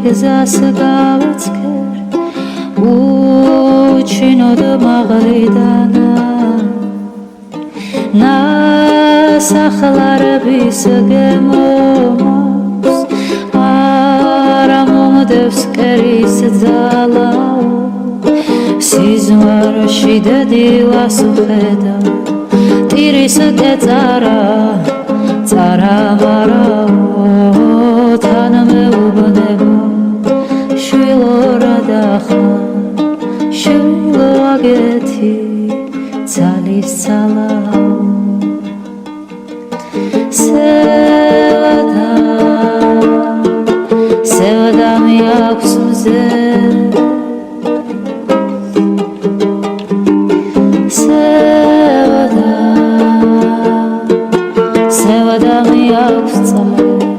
გზას გავაცქერ უჩინოდ მაღლიდანა ნასახლარების გემომავს არ მომდევს კერის ძალაო სიზმარში დედივას ვხედავ ტირის კეწარა წარავარავ თან მეუბნება შვილო რა დახმარ შვილო აგეთი ძალის ძალაო სევადა მიაქვს მზე სევადა მიაქვს წამე